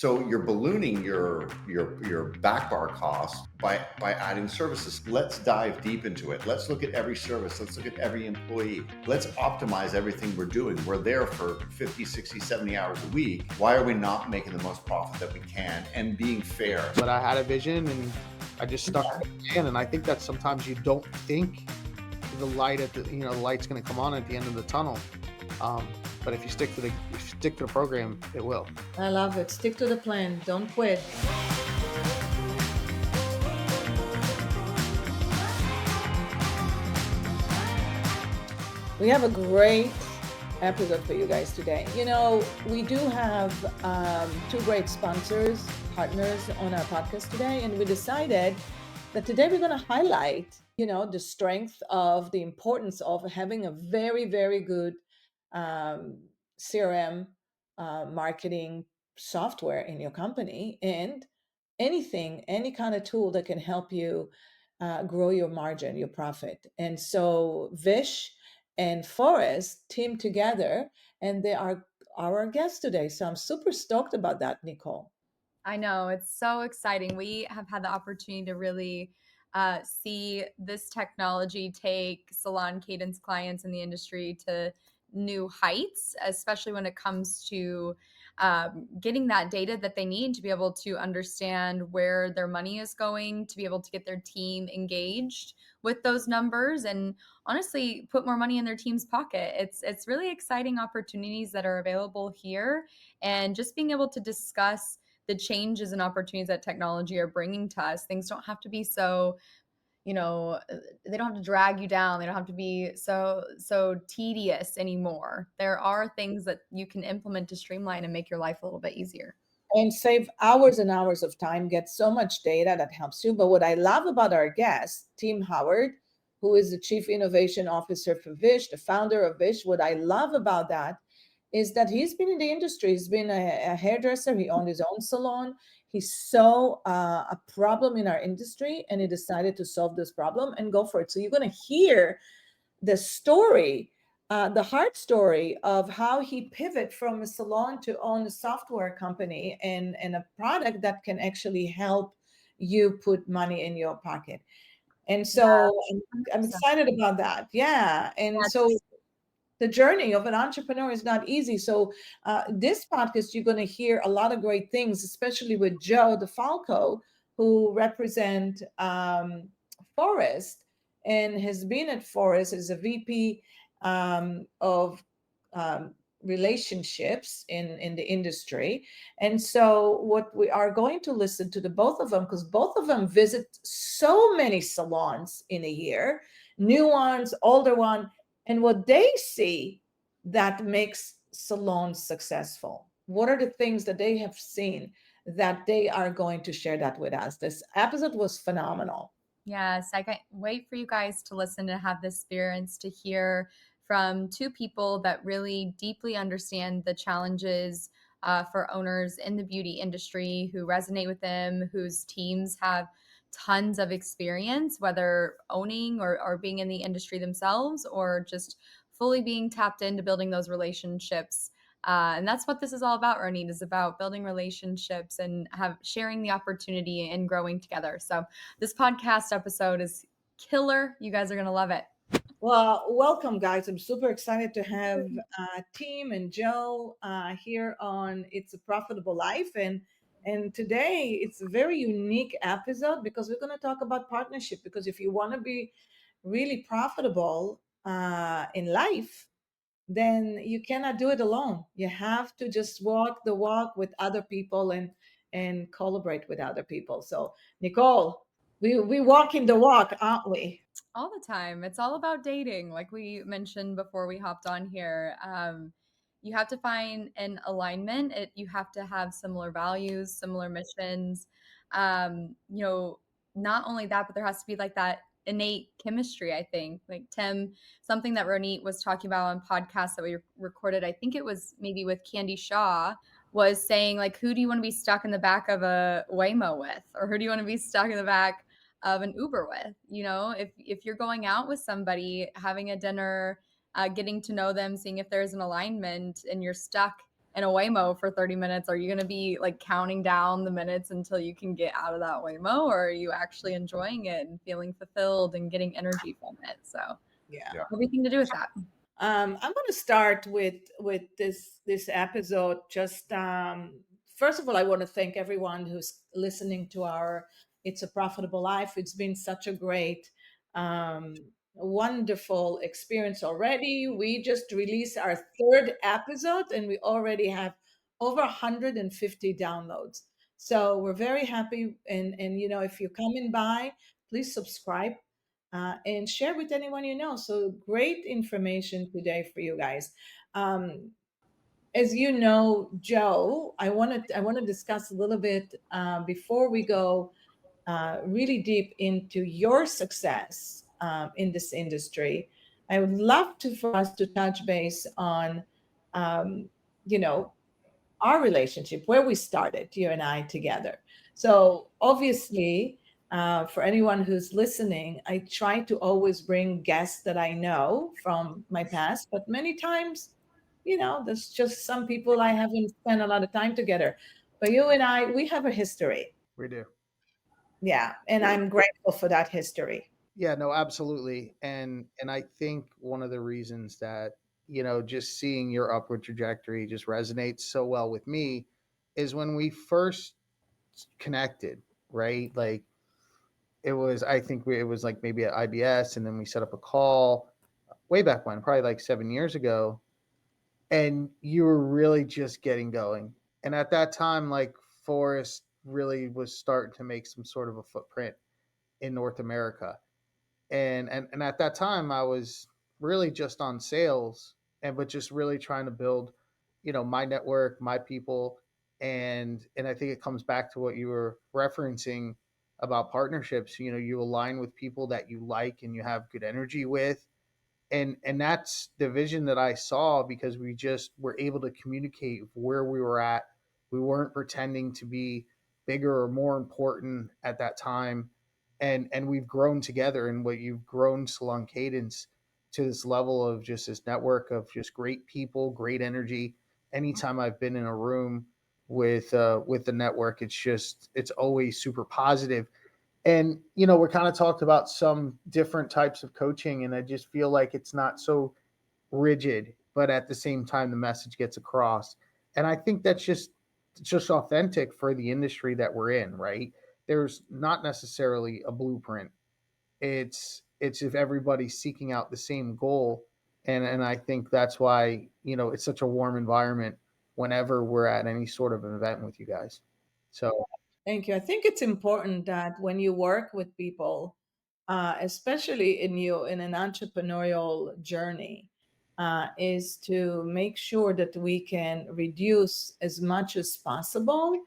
So you're ballooning your back bar cost by adding services. Let's dive deep into it. Let's look at every service. Let's look at every employee. Let's optimize everything we're doing. We're there for 50, 60, 70 hours a week. Why are we not making the most profit that we can and being fair? But I had a vision and I just stuck to the plan. And I think that sometimes you don't think the light at the light's going to come on at the end of the tunnel. But if you stick to the program, it will. I love it. Stick to the plan. Don't quit. We have a great episode for you guys today. We do have two great sponsors, partners on our podcast today, and we decided that today we're going to highlight, the strength of the importance of having a very, very good CRM marketing software in your company, and any kind of tool that can help you grow your margin, your profit. And so Vish and Phorest team together, and they are our guests today. So I'm super stoked about that, Nicole. I know, it's so exciting. We have had the opportunity to really see this technology take salon cadence clients in the industry to new heights, especially when it comes to getting that data that they need to be able to understand where their money is going, to be able to get their team engaged with those numbers, and honestly put more money in their team's pocket. It's really exciting opportunities that are available here, and just being able to discuss the changes and opportunities that technology are bringing to us. Things don't have to be so, they don't have to drag you down. They don't have to be so tedious anymore. There are things that you can implement to streamline and make your life a little bit easier. And save hours and hours of time, get so much data that helps you. But what I love about our guest, Tim Howard, who is the Chief Innovation Officer for Vish, the founder of Vish, what I love about that is that he's been in the industry. He's been a hairdresser. He owned his own salon. He saw a problem in our industry, and he decided to solve this problem and go for it. So you're going to hear the story, the hard story of how he pivoted from a salon to own a software company and a product that can actually help you put money in your pocket. And so I'm excited about that. Yeah. And so the journey of an entrepreneur is not easy. So this podcast, you're going to hear a lot of great things, especially with Joe Difalco, who represent Phorest and has been at Phorest as a VP of relationships in the industry. And so what we are going to listen to the both of them, because both of them visit so many salons in a year, new ones, older one, and what they see that makes salons successful. What are the things that they have seen that they are going to share that with us? This episode was phenomenal. Yes, I can't wait for you guys to listen and have this experience, to hear from two people that really deeply understand the challenges for owners in the beauty industry, who resonate with them, whose teams have tons of experience, whether owning or being in the industry themselves, or just fully being tapped into building those relationships. And that's what this is all about, Ronit, is about building relationships and sharing the opportunity and growing together. So this podcast episode is killer. You guys are going to love it. Well, welcome, guys. I'm super excited to have Tim and Joe here on It's a Profitable Life. And today it's a very unique episode because we're going to talk about partnership. Because if you want to be really profitable in life, then you cannot do it alone. You have to just walk the walk with other people and collaborate with other people. So, Nicole, we walking the walk, aren't we? All the time. It's all about dating, like we mentioned before we hopped on here. You have to find an alignment. You have to have similar values, similar missions. Not only that, but there has to be like that innate chemistry, I think. Like Tim, something that Ronit was talking about on podcasts that we recorded, I think it was maybe with Candy Shaw, was saying like, who do you want to be stuck in the back of a Waymo with? Or who do you want to be stuck in the back of an Uber with? If you're going out with somebody, having a dinner, getting to know them, seeing if there's an alignment, and you're stuck in a Waymo for 30 minutes, are you going to be like counting down the minutes until you can get out of that Waymo, or are you actually enjoying it and feeling fulfilled and getting energy from it? So Yeah. Yeah. everything to do with that. I'm going to start with this episode. Just first of all, I want to thank everyone who's listening to our "It's a Profitable Life." It's been such a great, um, wonderful experience already. We just released our third episode, and we already have over 150 downloads. So we're very happy. And you know, if you're coming by, please subscribe and share with anyone you know. So great information today for you guys. Um, as you know, Joe, I want to discuss a little bit before we go really deep into your success in this industry. I would love to for us to touch base on, um, you know, our relationship, where we started, you and I together. So obviously, for anyone who's listening, I try to always bring guests that I know from my past, but many times, you know, there's just some people I haven't spent a lot of time together. But you and I, we have a history. We do. Yeah. And I'm grateful for that history. Yeah, no, absolutely. And I think one of the reasons that, just seeing your upward trajectory just resonates so well with me is when we first connected, right? Like I think it was like maybe at IBS, and then we set up a call way back when, probably like 7 years ago, and you were really just getting going. And at that time, like Forest really was starting to make some sort of a footprint in North America. And at that time I was really just on sales, and but just really trying to build, my network, my people. And I think it comes back to what you were referencing about partnerships. You align with people that you like and you have good energy with, and that's the vision that I saw, because we just were able to communicate where we were at. We weren't pretending to be bigger or more important at that time, and we've grown together. And what you've grown Salon Cadence to this level of just this network of just great people, great energy. Anytime I've been in a room with the network, it's always super positive. And we're kind of talked about some different types of coaching, and I just feel like it's not so rigid, but at the same time the message gets across. And I think that's just authentic for the industry that we're in, right? There's not necessarily a blueprint. It's if everybody's seeking out the same goal. And I think that's why it's such a warm environment whenever we're at any sort of an event with you guys. So Thank you. I think it's important that when you work with people, especially in an entrepreneurial journey, is to make sure that we can reduce as much as possible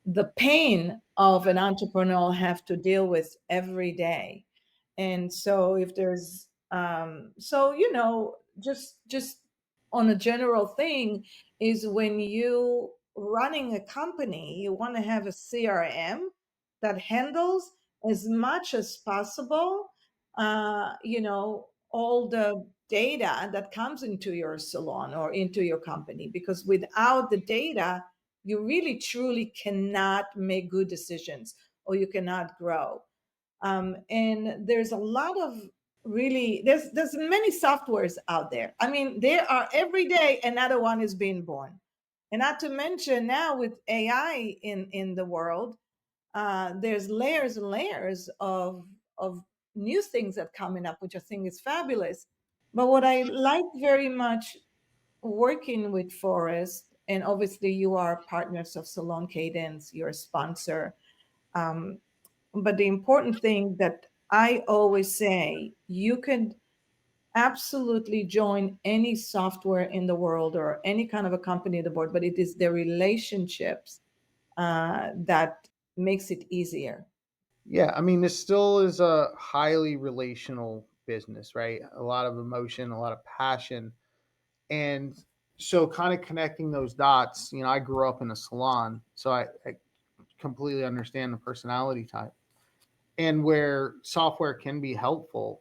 the pain of an entrepreneur have to deal with every day. And so if there's so you know just on a general thing is when you running a company, you want to have a CRM that handles as much as possible all the data that comes into your salon or into your company, because without the data you really truly cannot make good decisions, or you cannot grow. And there's a lot of really there's many softwares out there. I mean, there are every day another one is being born, and not to mention now with AI in the world, there's layers and layers of new things that coming up, which I think is fabulous. But what I like very much working with Forest, and obviously you are partners of Salon Cadence, you're a sponsor. Um, but the important thing that I always say, you can absolutely join any software in the world or any kind of a company in the board, but it is the relationships that makes it easier. yeah, I mean, this still is a highly relational business, right? A lot of emotion, a lot of passion. And so, kind of connecting those dots, I grew up in a salon, so I completely understand the personality type, and where software can be helpful,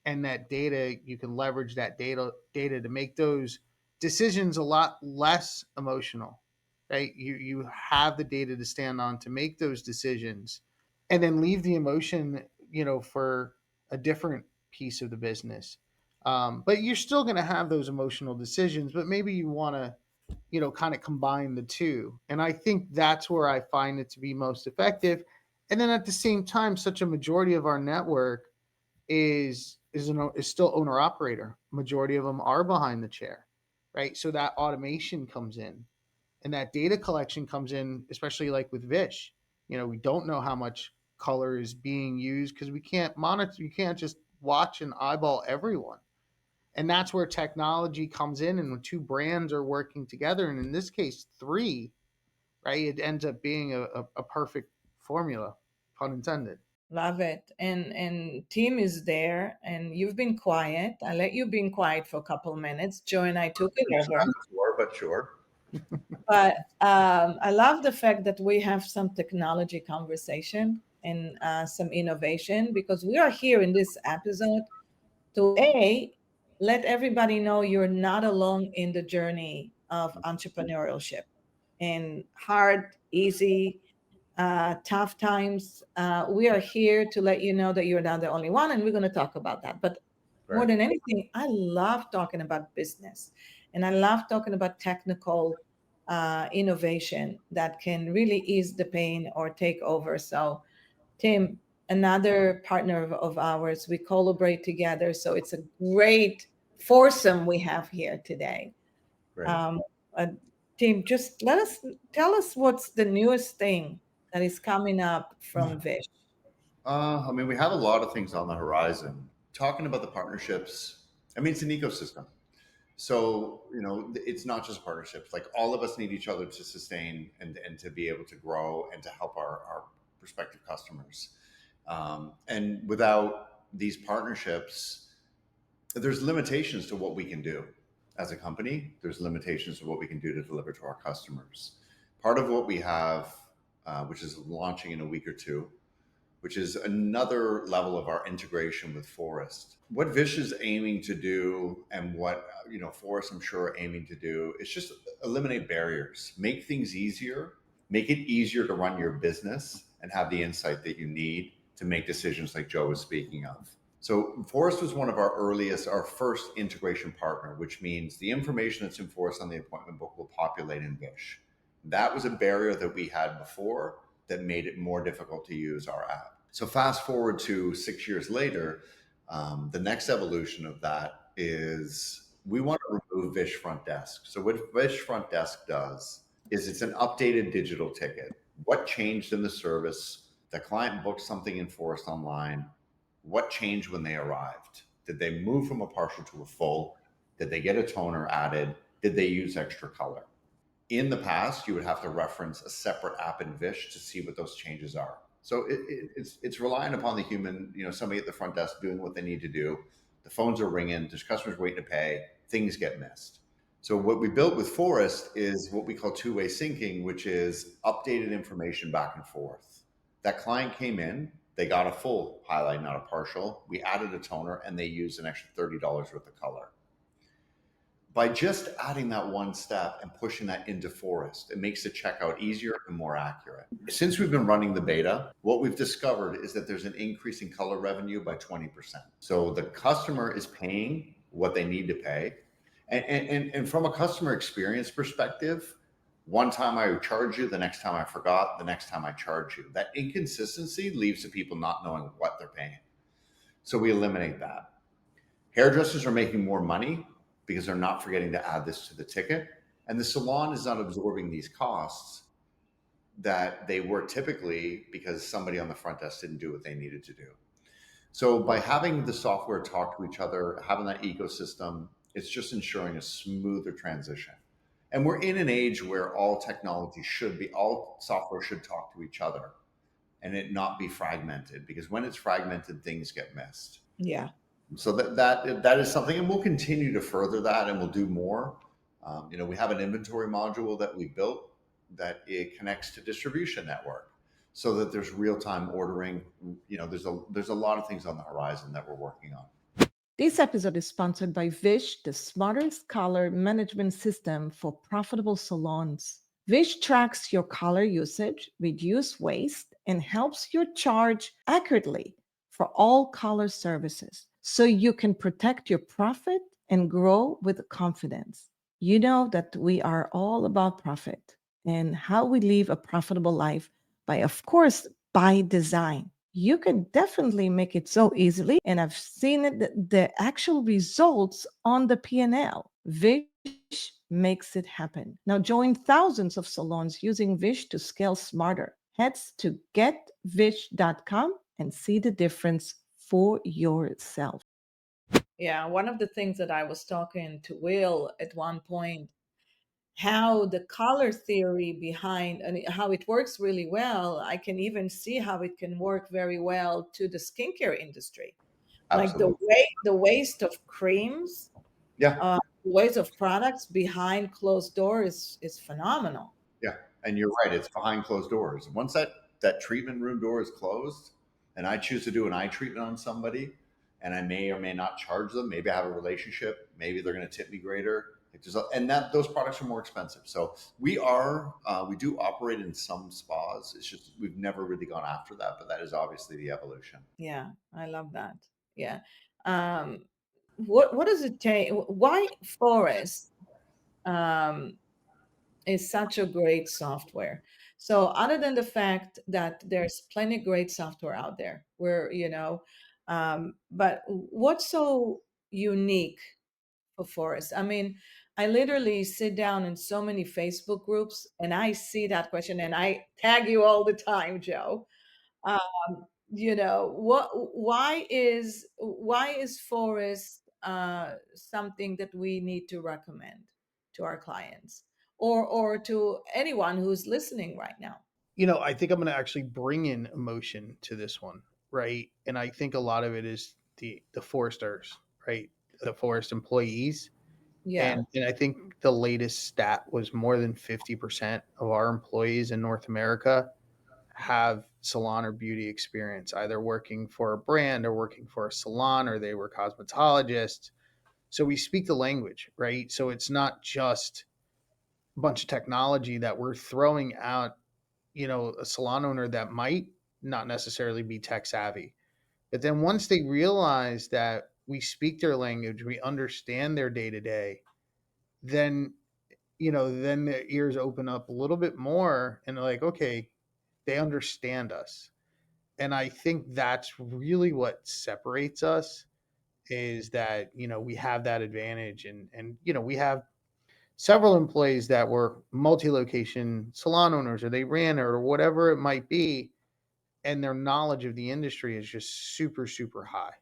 and that data, you can leverage that data to make those decisions a lot less emotional, right? You have the data to stand on to make those decisions, and then leave the emotion, for a different piece of the business. But you're still going to have those emotional decisions, but maybe you want to, kind of combine the two. And I think that's where I find it to be most effective. And then at the same time, such a majority of our network is still owner operator. Majority of them are behind the chair, right? So that automation comes in, and that data collection comes in, especially like with Vish. We don't know how much color is being used because we can't monitor. You can't just watch and eyeball everyone, and that's where technology comes in. And when two brands are working together, and in this case three, right, it ends up being a perfect formula, pun intended. Love it. And team is there, and you've been quiet. I let you been quiet for a couple minutes. Joe and I took it over. Sure, but sure. But I love the fact that we have some technology conversation and some innovation, because we are here in this episode to let everybody know you're not alone in the journey of entrepreneurship, and hard, easy, tough times. We are here to let you know that you're not the only one, and we're going to talk about that. But more Right. than anything, I love talking about business, and I love talking about technical innovation that can really ease the pain or take over. So, Tim, another partner of ours, we collaborate together. So it's a great foursome we have here today. Right. Um, uh, Tim, just tell us what's the newest thing that is coming up from Vish. I mean, we have a lot of things on the horizon. Talking about the partnerships, I mean, it's an ecosystem. So, it's not just partnerships. Like, all of us need each other to sustain and to be able to grow and to help our prospective customers. And without these partnerships, there's limitations to what we can do as a company. There's limitations to what we can do to deliver to our customers. Part of what we have, which is launching in a week or two, which is another level of our integration with Phorest. What Vish is aiming to do, and what Phorest, I'm sure, are aiming to do, is just eliminate barriers, make things easier, make it easier to run your business, and have the insight that you need to make decisions like Joe was speaking of. So Phorest was one of our first integration partner, which means the information that's in Phorest on the appointment book will populate in Vish. That was a barrier that we had before that made it more difficult to use our app. So fast forward to 6 years later, the next evolution of that is we want to remove Vish Front Desk. So what Vish Front Desk does is it's an updated digital ticket. What changed in the service? The client booked something in Phorest online. What changed when they arrived? Did they move from a partial to a full? Did they get a toner added? Did they use extra color? In the past, you would have to reference a separate app in Vish to see what those changes are. So it's relying upon the human, somebody at the front desk doing what they need to do. The phones are ringing, there's customers waiting to pay, things get missed. So what we built with Phorest is what we call two-way syncing, which is updated information back and forth. That client came in, they got a full highlight, not a partial. We added a toner, and they used an extra $30 worth of color. By just adding that one step and pushing that into Phorest, it makes the checkout easier and more accurate. Since we've been running the beta, what we've discovered is that there's an increase in color revenue by 20%. So the customer is paying what they need to pay. And from a customer experience perspective, one time I charge you, the next time I forgot, the next time I charge you. That inconsistency leaves the people not knowing what they're paying. So we eliminate that. Hairdressers are making more money because they're not forgetting to add this to the ticket. And the salon is not absorbing these costs that they were typically because somebody on the front desk didn't do what they needed to do. So by having the software talk to each other, having that ecosystem, it's just ensuring a smoother transition. And we're in an age where all software should talk to each other and it not be fragmented, because when it's fragmented, things get missed. Yeah. So that is something, and we'll continue to further that, and we'll do more. We have an inventory module that we built that it connects to distribution network, so that there's real time ordering. There's a lot of things on the horizon that we're working on. This episode is sponsored by Vish, the smartest color management system for profitable salons. Vish tracks your color usage, reduce waste, and helps you charge accurately for all color services so you can protect your profit and grow with confidence. You know that we are all about profit and how we live a profitable life by, of course, by design. You can definitely make it so easily, and I've seen it, the actual results on the P&L. Vish makes it happen. Now join thousands of salons using Vish to scale smarter. Head to getvish.com and see the difference for yourself. Yeah, one of the things that I was talking to Will at one point, how the color theory behind and how it works really well, I can even see how it can work very well to the skincare industry. Like Absolutely. the waste of creams, Yeah. waste of products behind closed doors is phenomenal. Yeah, and you're right. It's behind closed doors. Once that treatment room door is closed, and I choose to do an eye treatment on somebody, and I may or may not charge them. Maybe I have a relationship. Maybe they're going to tip me greater. And that those products are more expensive. So we do operate in some spas. It's just we've never really gone after that, but that is obviously the evolution. Yeah, I love that. Yeah. Um, what does it take? Why Forest is such a great software? So other than the fact that there's plenty great software out there, where but what's so unique for Forest? I mean, I literally sit down in so many Facebook groups and I see that question and I tag you all the time, Joe. What why is Forest something that we need to recommend to our clients or to anyone who's listening right now? I think I'm going to actually bring in emotion to this one, right? And I think a lot of it is the foresters, right? The forest employees. Yeah. And I think the latest stat was more than 50% of our employees in North America have salon or beauty experience, either working for a brand or working for a salon, or they were cosmetologists. So we speak the language, right? So it's not just a bunch of technology that we're throwing out, a salon owner that might not necessarily be tech savvy. But then once they realize that we speak their language, we understand their day to day, then then their ears open up a little bit more and they're like, okay, they understand us. And I think that's really what separates us, is that, we have that advantage. And we have several employees that were multi-location salon owners, or they ran it, or whatever it might be, and their knowledge of the industry is just super, super high.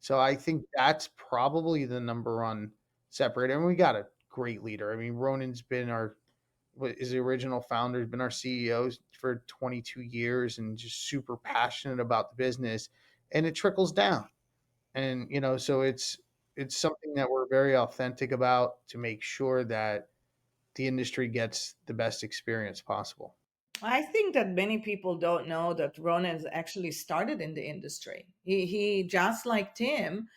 So I think that's probably the number one separator. And we got a great leader. I mean, Ronan's been is the original founder, has been our CEO for 22 years, and just super passionate about the business, and it trickles down. And so it's something that we're very authentic about, to make sure that the industry gets the best experience possible. I think that many people don't know that Ronan has actually started in the industry. He just like Tim,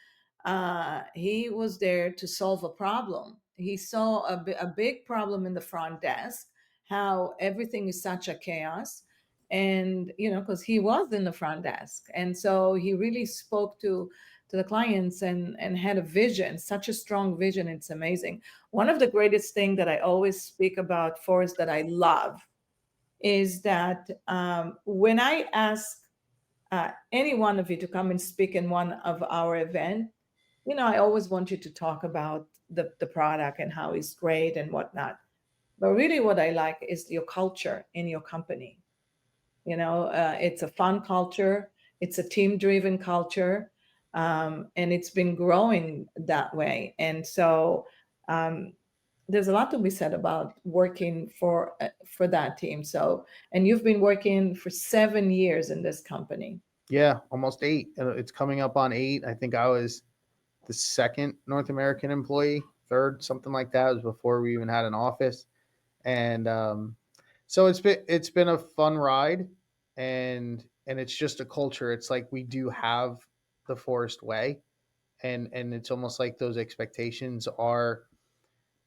he was there to solve a problem. He saw a big problem in the front desk, how everything is such a chaos. And, because he was in the front desk. And so he really spoke to the clients and had a vision, such a strong vision. It's amazing. One of the greatest thing that I always speak about, Forrest, that I love is that when I ask any one of you to come and speak in one of our events, I always want you to talk about the product and how it's great and whatnot. But really, what I like is your culture in your company. It's a fun culture, it's a team driven culture, and it's been growing that way. And so, there's a lot to be said about working for that team. So, and you've been working for 7 years in this company. Yeah, almost 8. It's coming up on 8. I think I was the second North American employee, third, something like that. It was before we even had an office. And so it's been a fun ride, and it's just a culture. It's like we do have the Forest way, and it's almost like those expectations are,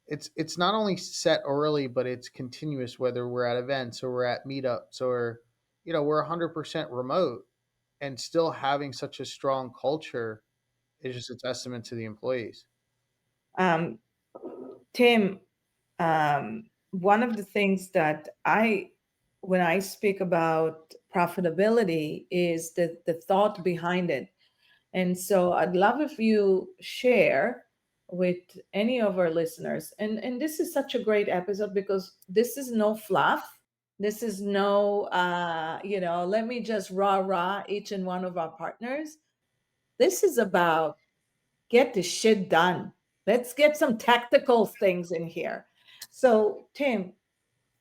it's not only set early, but it's continuous, whether we're at events or we're at meetups or we're 100% remote, and still having such a strong culture is just a testament to the employees. Um, Tim, one of the things that when I speak about profitability, is the thought behind it. And so I'd love if you share with any of our listeners. And this is such a great episode because this is no fluff. This is no, let me just rah each and one of our partners. This is about get the shit done. Let's get some tactical things in here. So, Tim,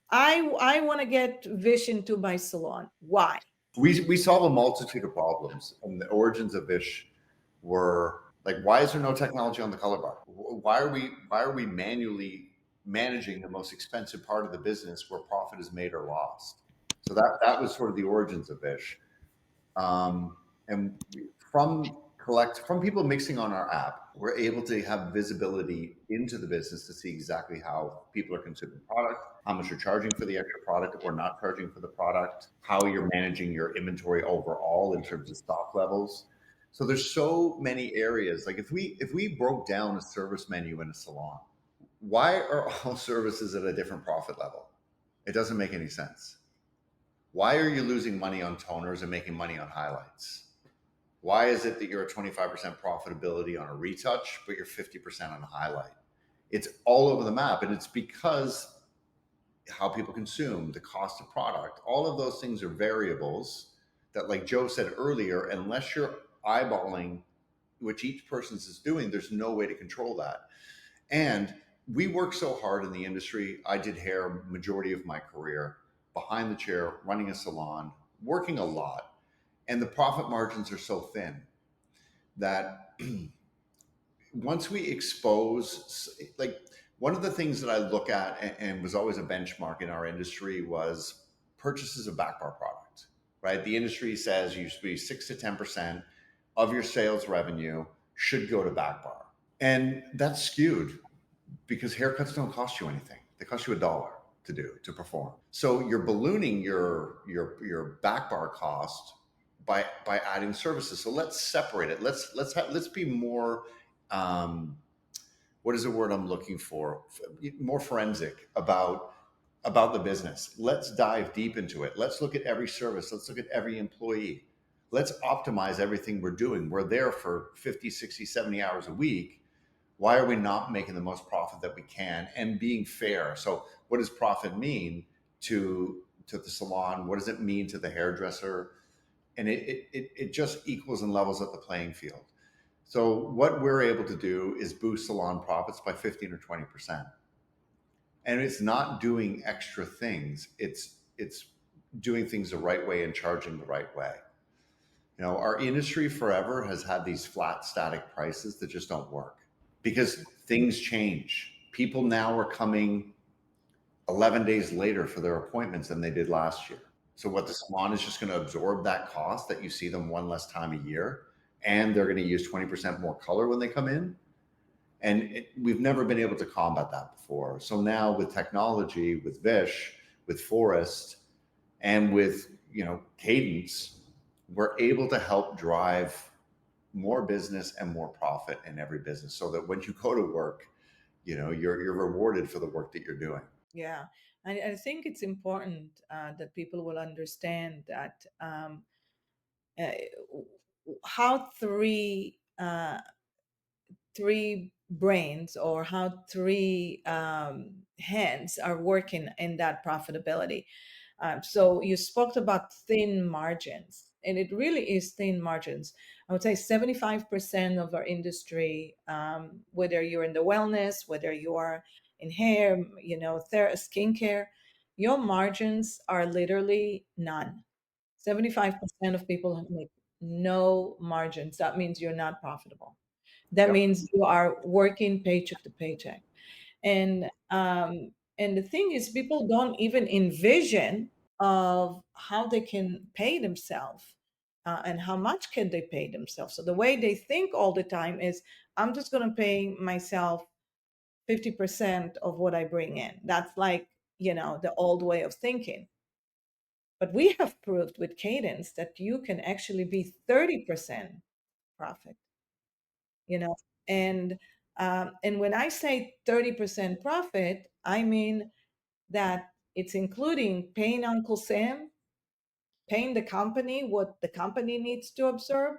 I want to get Vish into my salon. Why? We solve a multitude of problems, and the origins of Vish were like, why is there no technology on the color bar? Why are we manually managing the most expensive part of the business where profit is made or lost? So that was sort of the origins of Vish. And from people mixing on our app, we're able to have visibility into the business to see exactly how people are consuming product, how much you're charging for the extra product or not charging for the product, how you're managing your inventory overall in terms of stock levels. So there's so many areas. Like if we broke down a service menu in a salon, why are all services at a different profit level? It doesn't make any sense. Why are you losing money on toners and making money on highlights? Why is it that you're at 25% profitability on a retouch, but you're 50% on a highlight? It's all over the map. And it's because how people consume, the cost of product, all of those things are variables that, like Joe said earlier, unless you're eyeballing which each person's is doing, there's no way to control that. And we work so hard in the industry. I did hair majority of my career, behind the chair, running a salon, working a lot. And the profit margins are so thin that once we expose, like, one of the things that I look at and was always a benchmark in our industry was purchases of back bar product, right? The industry says you should be 6 to 10% of your sales revenue should go to back bar. And that's skewed because haircuts don't cost you anything. They cost you $1 to perform. So you're ballooning your back bar cost by adding services. So let's separate it. Let's be more, what is the word I'm looking for? More forensic about the business. Let's dive deep into it. Let's look at every service. Let's look at every employee. Let's optimize everything we're doing. We're there for 50, 60, 70 hours a week. Why are we not making the most profit that we can and being fair? So what does profit mean to the salon? What does it mean to the hairdresser? And it just equals and levels up the playing field. So what we're able to do is boost salon profits by 15 or 20%. And it's not doing extra things. It's doing things the right way and charging the right way. Our industry forever has had these flat static prices that just don't work because things change. People now are coming 11 days later for their appointments than they did last year. So what, the salon is just going to absorb that cost that you see them one less time a year, and they're going to use 20% more color when they come in. And we've never been able to combat that before. So now with technology, with Vish, with Phorest, and with Cadence, we're able to help drive more business and more profit in every business, so that when you go to work, you're rewarded for the work that you're doing. Yeah. I think it's important that people will understand that uh, how three brains, or how three hands are working in that profitability. So you spoke about thin margins, and it really is thin margins. I would say 75% of our industry, whether you're in the wellness, whether you are in hair, skincare, your margins are literally none. 75% of people make no margins. That means you're not profitable. That Yep. means you are working paycheck to paycheck. And the thing is, people don't even envision of how they can pay themselves and how much can they pay themselves. So the way they think all the time is, I'm just going to pay myself 50% of what I bring in. That's like, the old way of thinking. But we have proved with Cadence that you can actually be 30% profit, you know, and when I say 30% profit, I mean that it's including paying Uncle Sam, paying the company what the company needs to absorb,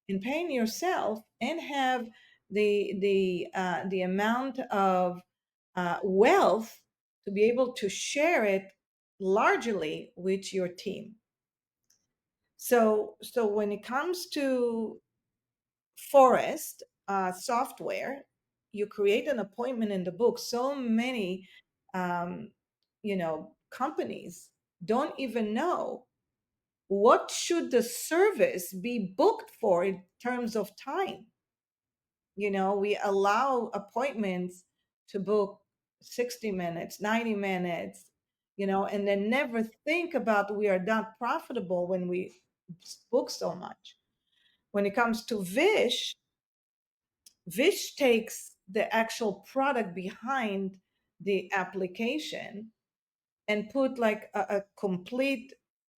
and paying yourself, and have the amount of wealth to be able to share it largely with your team. So when it comes to Phorest software, you create an appointment in the book. So many, um, companies don't even know what should the service be booked for in terms of time. We allow appointments to book 60 minutes, 90 minutes, and then never think about we are not profitable when we book so much. When it comes to Vish takes the actual product behind the application and put like a complete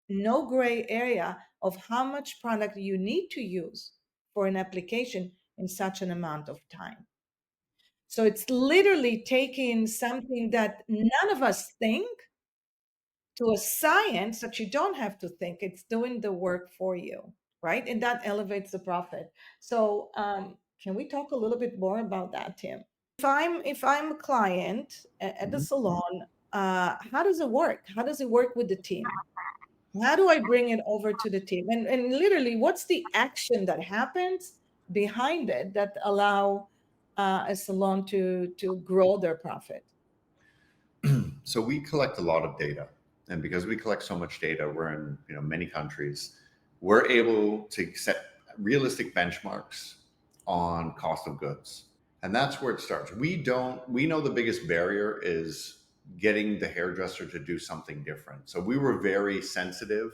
no gray area of how much product you need to use for an application in such an amount of time. So it's literally taking something that none of us think to a science that you don't have to think. It's doing the work for you, right? And that elevates the profit. So can we talk a little bit more about that, Tim? If I'm a client at the Mhm. salon, how does it work? How does it work with the team? How do I bring it over to the team? And literally, what's the action that happens behind it that allow a salon to grow their profit? So we collect a lot of data, and because we collect so much data, we're in many countries. We're able to set realistic benchmarks on cost of goods, and that's where it starts. We know the biggest barrier is getting the hairdresser to do something different. So we were very sensitive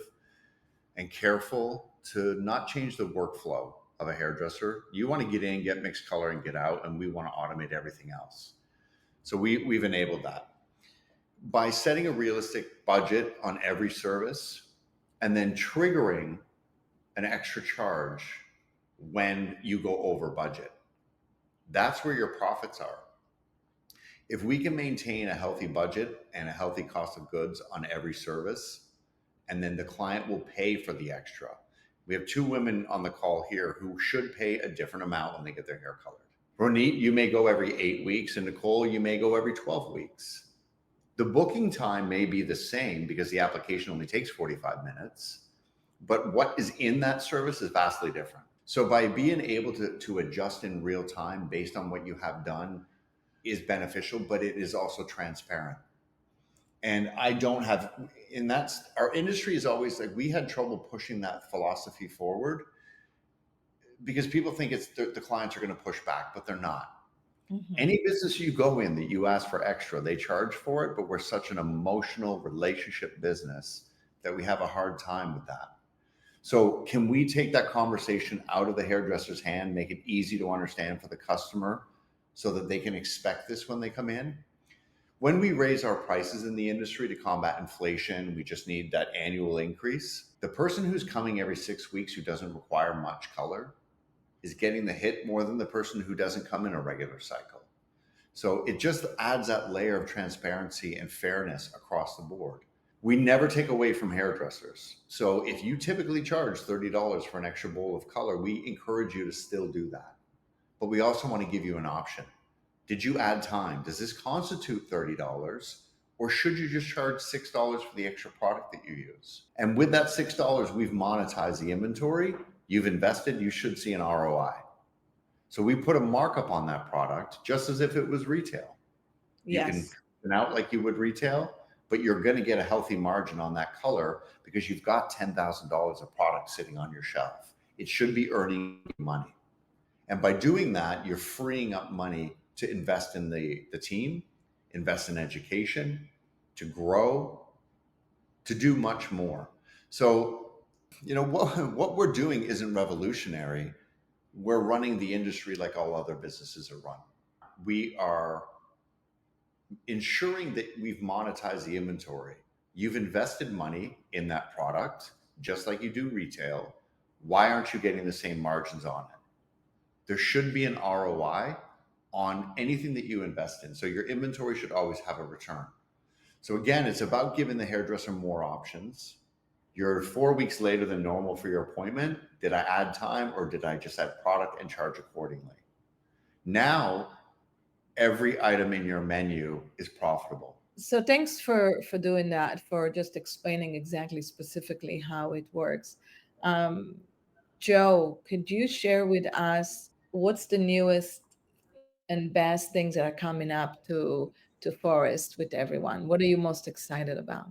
and careful to not change the workflow of a hairdresser. You want to get in, get mixed color, and get out, and we want to automate everything else. So we've enabled that by setting a realistic budget on every service and then triggering an extra charge when you go over budget. That's where your profits are. If we can maintain a healthy budget and a healthy cost of goods on every service, and then the client will pay for the extra. We have two women on the call here who should pay a different amount when they get their hair colored. Ronit, you may go every 8 weeks, and Nicole, you may go every 12 weeks. The booking time may be the same because the application only takes 45 minutes, but what is in that service is vastly different. So by being able to adjust in real time based on what you have done is beneficial, but it is also transparent. And I don't have, and that's, our industry is always like, we had trouble pushing that philosophy forward because people think it's the clients are going to push back, but they're not. Any business you go in that you ask for extra, they charge for it, but we're such an emotional relationship business that we have a hard time with that. So can we take that conversation out of the hairdresser's hand, make it easy to understand for the customer so that they can expect this when they come in? When we raise our prices in the industry to combat inflation, we just need that annual increase. The person who's coming every 6 weeks who doesn't require much color is getting the hit more than the person who doesn't come in a regular cycle. So it just adds that layer of transparency and fairness across the board. We never take away from hairdressers. So if you typically charge $30 for an extra bowl of color, we encourage you to still do that. But we also want to give you an option. Did you add time? Does this constitute $30? Or should you just charge $6 for the extra product that you use? And with that $6, we've monetized the inventory. You've invested, you should see an ROI. So we put a markup on that product just as if it was retail. You can print out like you would retail, but you're going to get a healthy margin on that color because you've got $10,000 of product sitting on your shelf. It should be earning money. And by doing that, you're freeing up money to invest in the team, invest in education, to grow, to do much more. So What we're doing isn't revolutionary. We're running the industry like all other businesses are run. We are ensuring that we've monetized the inventory. You've invested money in that product, just like you do retail. Why aren't you getting the same margins on it? There should be an ROI on anything that you invest in. So your inventory should always have a return. So again, it's about giving the hairdresser more options. You're 4 weeks later than normal for your appointment. Did I add time or did I just add product and charge accordingly? Now, every item in your menu is profitable. So thanks for doing that, for just explaining exactly specifically how it works. Um, Joe, could you share with us what's the newest and best things that are coming up to Forest with everyone? What are you most excited about?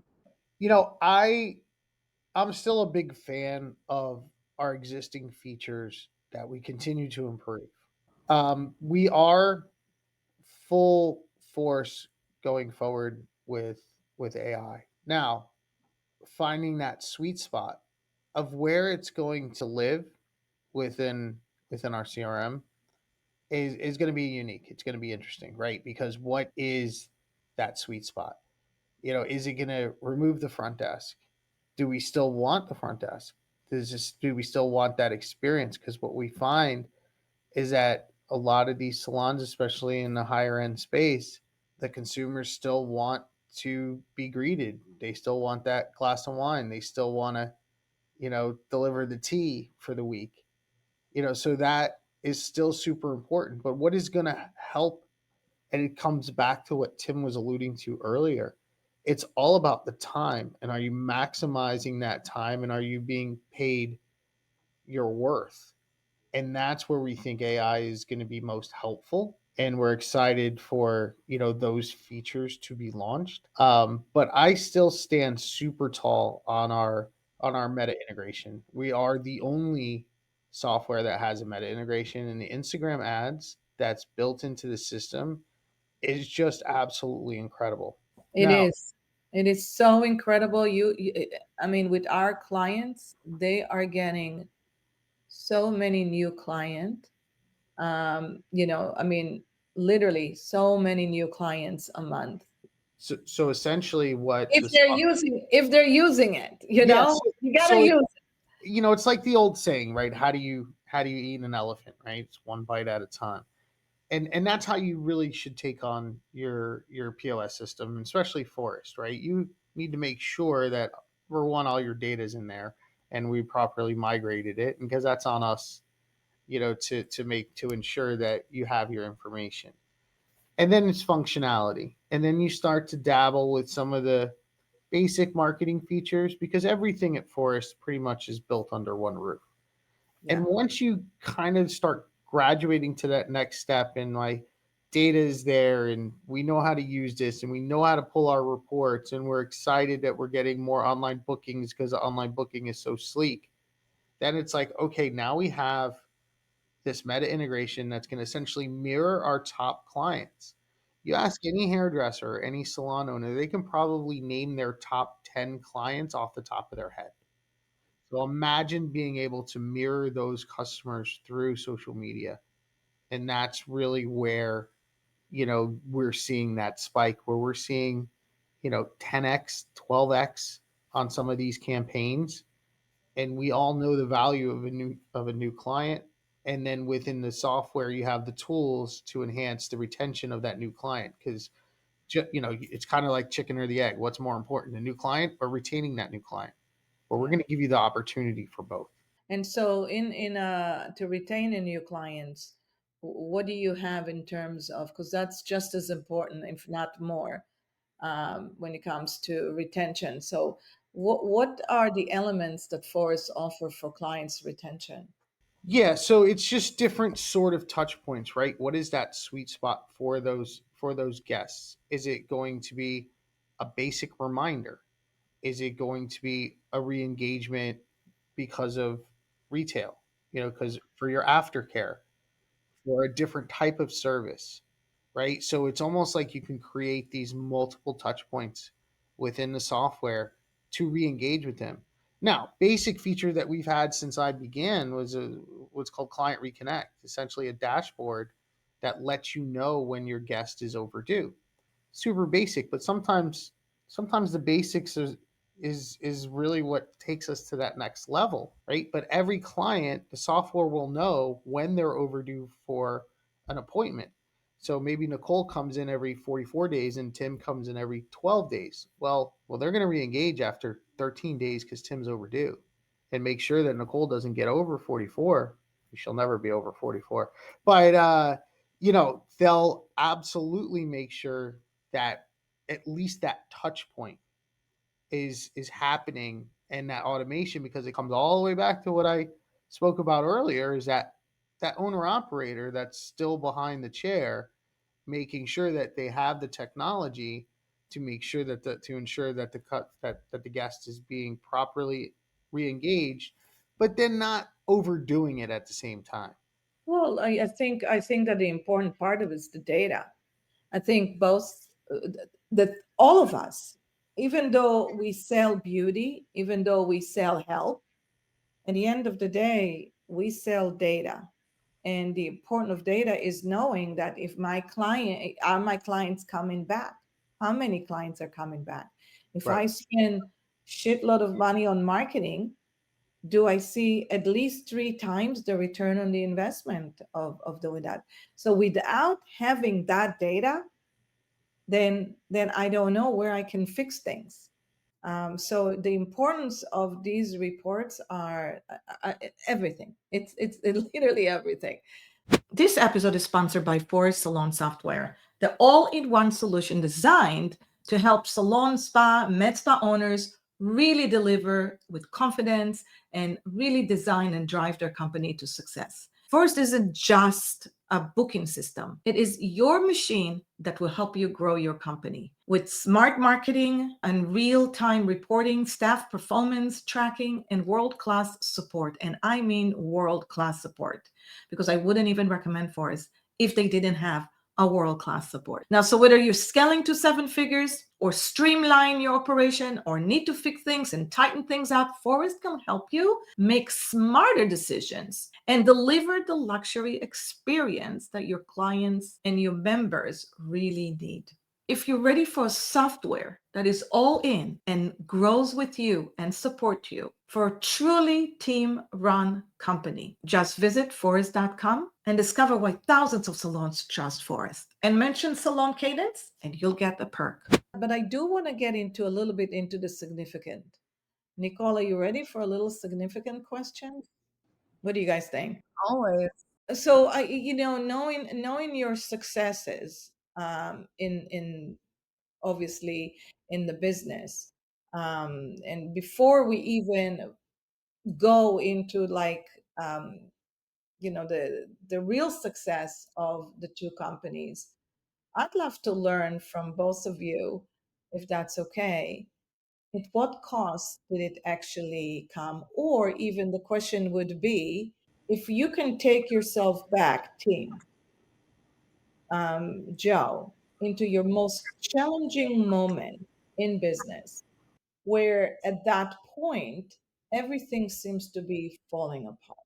You know, I'm still a big fan of our existing features that we continue to improve. We are full force going forward with AI. Now, finding that sweet spot of where it's going to live within within our CRM is going to be unique. It's going to be interesting, right? Because what is that sweet spot? Is it going to remove the front desk? Do we still want the front desk? Do we still want that experience? Because what we find is that a lot of these salons, especially in the higher end space, the consumers still want to be greeted. They still want that glass of wine. They still want to, deliver the tea for the week. So that is still super important. But what is going to help, and it comes back to what Tim was alluding to earlier, it's all about the time. And are you maximizing that time, and are you being paid your worth? And that's where we think AI is going to be most helpful. And we're excited for those features to be launched. But I still stand super tall on our meta integration. We are the only software that has a meta integration, and the Instagram ads that's built into the system is just absolutely incredible. It Now, is. It is so incredible. I mean, with our clients, they are getting so many new clients. I mean, literally so many new clients a month. so essentially, what If the they're software, using it, yes, you gotta so use it. it's like the old saying, right? How do you eat an elephant, right? It's one bite at a time. And that's how you really should take on your POS system, especially Forest, right? You need to make sure that, for one, all your data is in there and we properly migrated it, because that's on us, to ensure that you have your information. And then it's functionality. And then you start to dabble with some of the basic marketing features, because everything at Forest pretty much is built under one roof. Yeah. And once you kind of start graduating to that next step, and like, data is there and we know how to use this and we know how to pull our reports, and we're excited that we're getting more online bookings because online booking is so sleek, then it's like, okay, now we have this meta integration that's going to essentially mirror our top clients. You ask any hairdresser or any salon owner, they can probably name their top 10 clients off the top of their head. So imagine being able to mirror those customers through social media. And that's really where, we're seeing that spike, where we're seeing, 10x, 12x on some of these campaigns. And we all know the value of a new client. And then within the software, you have the tools to enhance the retention of that new client, because it's kind of like chicken or the egg. What's more important, a new client or retaining that new client? But we're Yeah. going to give you the opportunity for both. And so in to retain a new clients, what do you have in terms of, because that's just as important, if not more, when it comes to retention. So what are the elements that Forest offer for clients retention? Yeah, so it's just different sort of touch points, right? What is that sweet spot for those guests? Is it going to be a basic reminder? Is it going to be a re-engagement because of retail? Because for your aftercare, for a different type of service, right? So it's almost like you can create these multiple touch points within the software to re-engage with them. Now, basic feature that we've had since I began was what's called Client Reconnect, essentially a dashboard that lets you know when your guest is overdue. Super basic, but sometimes the basics is really what takes us to that next level, right? But every client, the software will know when they're overdue for an appointment. So maybe Nicole comes in every 44 days and Tim comes in every 12 days. Well, they're going to re-engage after 13 days because Tim's overdue, and make sure that Nicole doesn't get over 44. She'll never be over 44, but they'll absolutely make sure that at least that touch point is happening, and that automation, because it comes all the way back to what I spoke about earlier, is that owner operator that's still behind the chair, making sure that they have the technology to make sure to ensure that that the guest is being properly re-engaged, but then not overdoing it at the same time. Well, I think that the important part of it is the data. I think both that all of us, even though we sell beauty, even though we sell health, at the end of the day, we sell data. And the importance of data is knowing that if my clients coming back? How many clients are coming back? If Right. I spend shitload of money on marketing, do I see at least 3 times the return on the investment of doing that? So without having that data, then I don't know where I can fix things. So the importance of these reports are everything. It's literally everything. This episode is sponsored by Phorest Salon Software, the all-in-one solution designed to help salon, spa, med spa owners really deliver with confidence and really design and drive their company to success. Phorest isn't just a booking system. It is your machine that will help you grow your company with smart marketing and real-time reporting, staff performance tracking, and world-class support. And I mean world-class support, because I wouldn't even recommend Phorest if they didn't have a world-class support. Now, so whether you're scaling to 7 figures or streamline your operation or need to fix things and tighten things up, Phorest can help you make smarter decisions and deliver the luxury experience that your clients and your members really need. If you're ready for a software that is all in and grows with you and support you for a truly team-run company, just visit Phorest.com and discover why thousands of salons trust Phorest. And mention Salon Cadence and you'll get the perk. But I do want to get into a little bit into the significant. Nicole, are you ready for a little significant question? What do you guys think? Always. So knowing your successes in obviously in the business, and before we even go into like the real success of the two companies, I'd love to learn from both of you, if that's okay. At what cost did it actually come? Or even the question would be, if you can take yourself back, team, Joe, into your most challenging moment in business, where at that point, everything seems to be falling apart.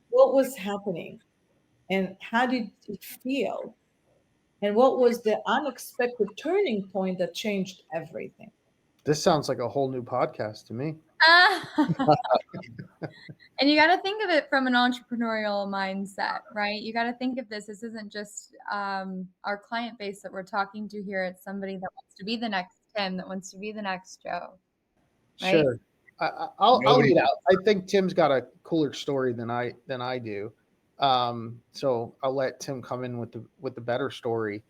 What was happening and how did it feel? And what was the unexpected turning point that changed everything? This sounds like a whole new podcast to me. And you got to think of it from an entrepreneurial mindset, right? You got to think of this isn't just our client base that we're talking to here. It's somebody that wants to be the next Tim, that wants to be the next Joe, right? Sure. I'll Nobody lead out. I think Tim's got a cooler story than I do. So I'll let Tim come in with the better story.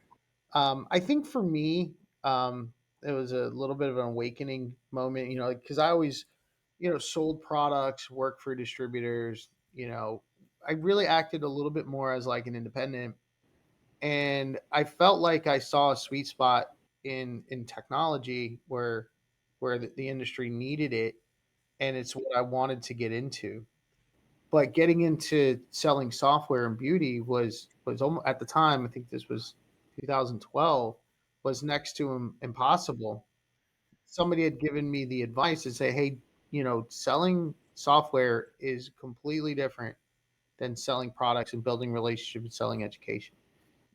I think for me, it was a little bit of an awakening moment, because I always, sold products, worked for distributors, I really acted a little bit more as like an independent. And I felt like I saw a sweet spot in technology where the industry needed it, and it's what I wanted to get into. But getting into selling software and beauty was almost, at the time, I think this was 2012, was next to impossible. Somebody had given me the advice to say, "Hey, selling software is completely different than selling products and building relationships and selling education.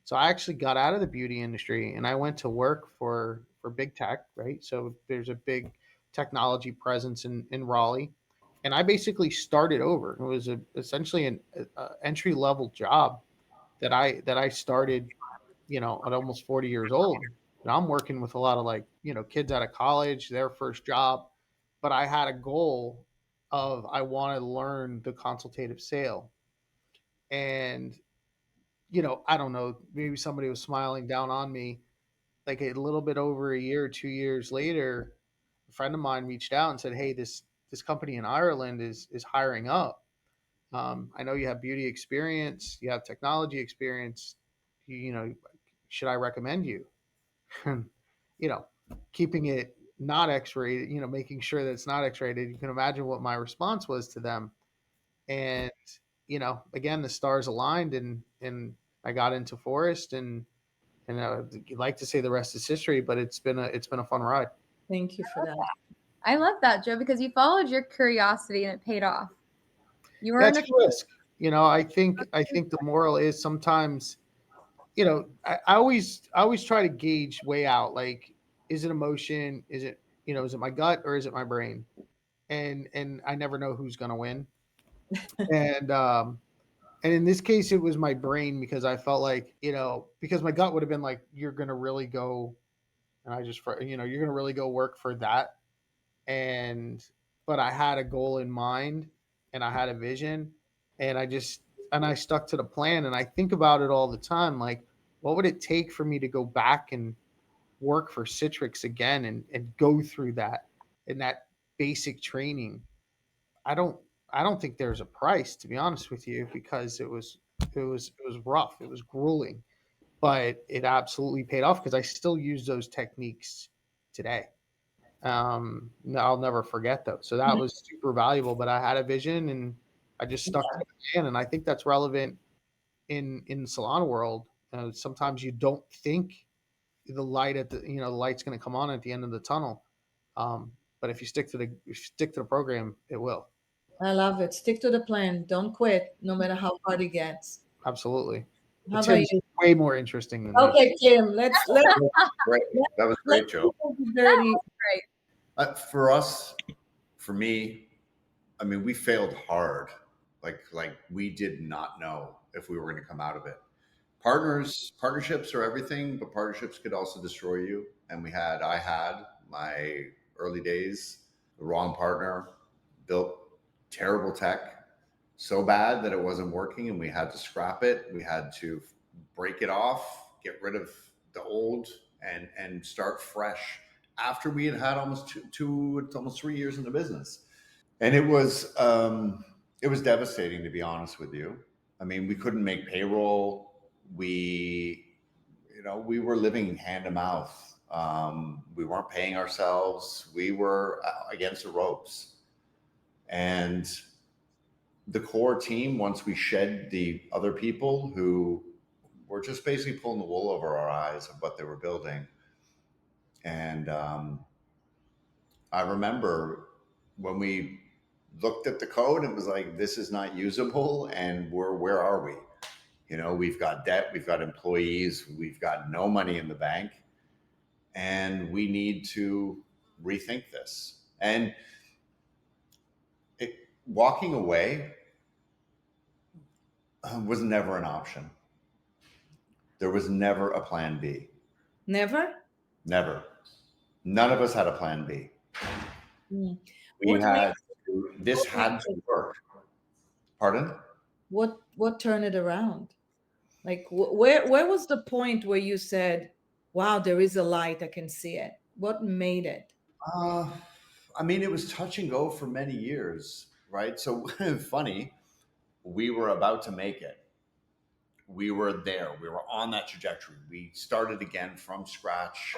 So I actually got out of the beauty industry and I went to work for big tech, right? So there's a big technology presence in Raleigh, and I basically started over. It was essentially an entry level job that I started, at almost 40 years old. And I'm working with a lot of like kids out of college, their first job, but I had a goal of I want to learn the consultative sale. And I don't know, maybe somebody was smiling down on me. Like a little bit over a year, 2 years later, a friend of mine reached out and said, "Hey, this company in Ireland is hiring up. I know you have beauty experience, you have technology experience. Should I recommend you?" you know, Keeping it not X-rated, making sure that it's not X-rated. You can imagine what my response was to them. And again, the stars aligned, and I got into Forest, and you'd like to say the rest is history, but it's been a fun ride. Thank you for that. I love that, Joe, because you followed your curiosity and it paid off. You were That's in a a risk. I think the moral is sometimes, I always try to gauge way out. Like, is it emotion? Is it my gut or is it my brain? And I never know who's gonna win. And and in this case, it was my brain, because I felt like, because my gut would have been like, you're gonna really go, and you're gonna really go work for that. And but I had a goal in mind, and I had a vision, and I stuck to the plan. And I think about it all the time, like, what would it take for me to go back and work for Citrix again, and go through that, and that basic training? I don't i don't think there's a price, to be honest with you, because it was rough, it was grueling, but it absolutely paid off because I still use those techniques today. No, I'll never forget those. So that was super valuable. But I had a vision, and I just stuck to the plan. And I think that's relevant in the salon world. Sometimes you don't think the light's going to come on at the end of the tunnel. But if you stick to the program, it will. I love it. Stick to the plan. Don't quit, no matter how hard it gets. Absolutely. How But about Tim's you? way more interesting than me. Okay, Kim. Let's Great. That was let's great, do Joe. the dirty. great. For us, for me, I mean, we failed hard. Like we did not know if we were going to come out of it. Partnerships are everything, but partnerships could also destroy you. And I had my early days, the wrong partner, built terrible tech, so bad that it wasn't working, and we had to scrap it. We had to break it off, get rid of the old, and start fresh after we had almost almost 3 years in the business. And it was devastating, to be honest with you. I mean, we couldn't make payroll. We were living hand to mouth. We weren't paying ourselves. We were against the ropes. And the core team, once we shed the other people who were just basically pulling the wool over our eyes of what they were building. And I remember when we looked at the code, it was like, this is not usable. And where are we? We've got debt, we've got employees, we've got no money in the bank, and we need to rethink this. And walking away was never an option. There was never a plan B. Never. Never. None of us had a plan B. Mm. We What made had this had to work. Pardon? what turned it around? Like where was the point where you said, "Wow, there is a light. I can see it." What made it? Uh, I mean, it was touch and go for many years, right? So funny, we were about to make it. We were there. We were on that trajectory. We started again from scratch,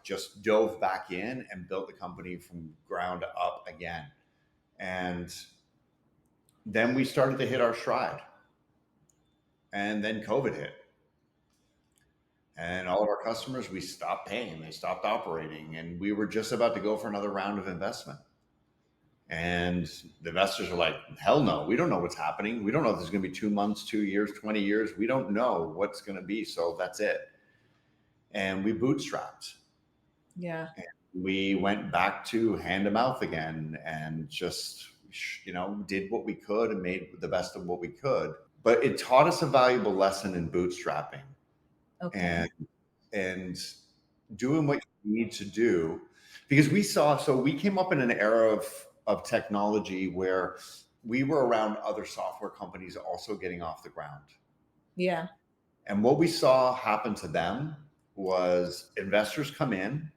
just dove back in and built the company from ground up again. And then we started to hit our stride. And then COVID hit. And all of our customers, we stopped paying. They stopped operating. And we were just about to go for another round of investment. And the investors are like, hell no, we don't know what's happening. We don't know if there's going to be 2 months, 2 years, 20 years. We don't know what's going to be. So that's it. And we bootstrapped. Yeah. And we went back to hand to mouth again and just, did what we could and made the best of what we could. But it taught us a valuable lesson in bootstrapping. Okay. And doing what you need to do, because we came up in an era of technology where we were around other software companies also getting off the ground. Yeah. And what we saw happen to them was investors come in,